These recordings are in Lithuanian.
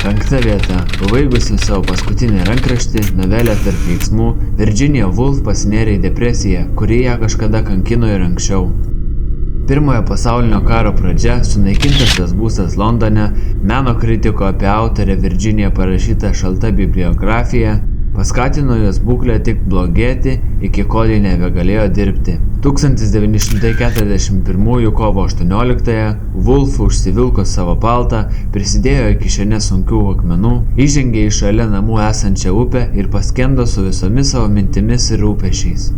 Penkta vieta. Pabaigusi savo paskutinį rankraštį, novelę Tarp veiksmų, Virginia Woolf pasinėrė į depresiją, kuri ją kažkada kankino ir anksčiau. Pirmojo pasaulinio karo pradžia, sunaikintas jos būstas Londone, meno kritiko apie autorę Virginiją parašyta šalta bibliografija, paskatino jos būklę tik blogėti, iki kol ji nebegalėjo dirbti. 1941 kovo 18-ąją Woolf užsivilko savo paltą, prisidėjo į kišenę sunkių akmenų, įžengė į šalia namų esančią upę ir paskendo su visomis savo mintimis ir rūpesčiais.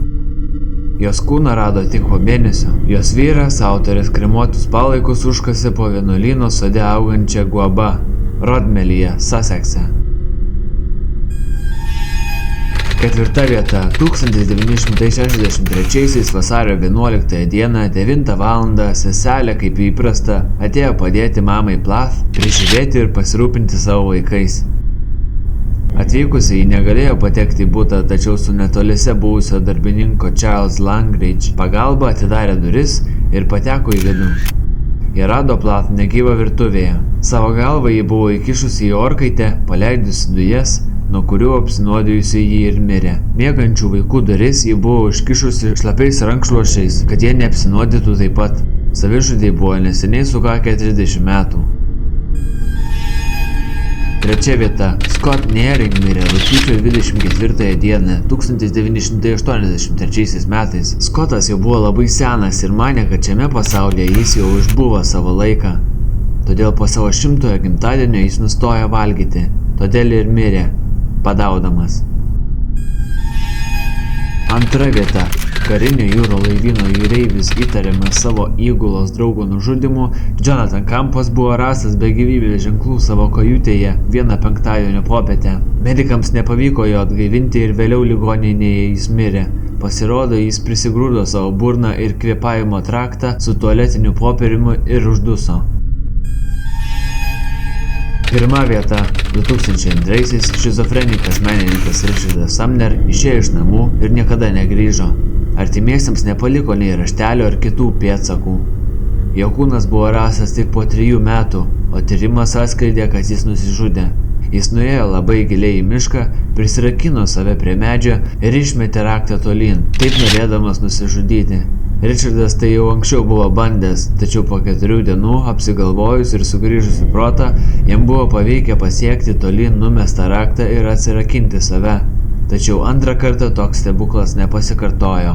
Jos kūną rado tik po mėnesio. Jos vyras, autorės kremuotus palaikus užkasė po vienuolyno sode augančią guobą Rodmelyje, Sussex'e. Ketvirta vieta. 1963 vasario 11 dieną 9 valandą seselė, kaip įprasta, atėjo padėti mamai Plath, prižiūrėti ir pasirūpinti savo vaikais. Atvykusi ji negalėjo patekti į butą, tačiau su netoliese buvusio darbininko Charles Langridge pagalba atidarė duris ir pateko į vidų. Jie rado Plath negyvą virtuvėje. Savo galvą ji buvo įkišusi į orkaitę, paleidusi dujas, nuo kurių apsinuodijusi jį ir mirė. Miegančių vaikų duris ji buvo užkišusi šlapiais rankšluosčiais, kad jie neapsinuodytų taip pat. Savižudei buvo neseniai sukakę 30 metų. Trečia vieta. Scott Nearing mirė rugpjūčio 24 dieną 1983 metais. Scottas jau buvo labai senas ir manė, kad šiame pasaulyje jis jau išbuvo savo laiką. Todėl po savo 100-ojo gimtadienio jis nustojo valgyti. Todėl ir mirė, padaudamas. Antra vieta. Karinio jūro laivyno jūreivis įtariamas savo įgulos draugo nužudymu, Jonathan Campos buvo rastas be gyvybės ženklų savo kajutėje vieną penktadienio popietę. Medikams nepavyko jo atgaivinti ir vėliau ligoninėje jis mirė. Pasirodo, jis prisigrūdo savo burną ir kvėpavimo traktą su tualetiniu popieriumi ir užduso. Pirma vieta. 2002-aisiais šizofrenikas menininkas Richardas Sumner išėjo iš namų ir niekada negrįžo. Artimiesiems nepaliko nei raštelio ar kitų pėdsakų. Jo kūnas buvo rastas tik po 3 metų, o tyrimas atskleidė, kad jis nusižudė. Jis nuėjo labai giliai į mišką, prisirakino save prie medžio ir išmetė raktą tolyn, taip norėdamas nusižudyti. Richardas tai jau anksčiau buvo bandęs, tačiau po 4 dienų, apsigalvojus ir sugrįžus į protą, jam buvo pavykę pasiekti tolyn numestą raktą ir atsirakinti save. Tačiau antrą kartą toks stebuklas nepasikartojo.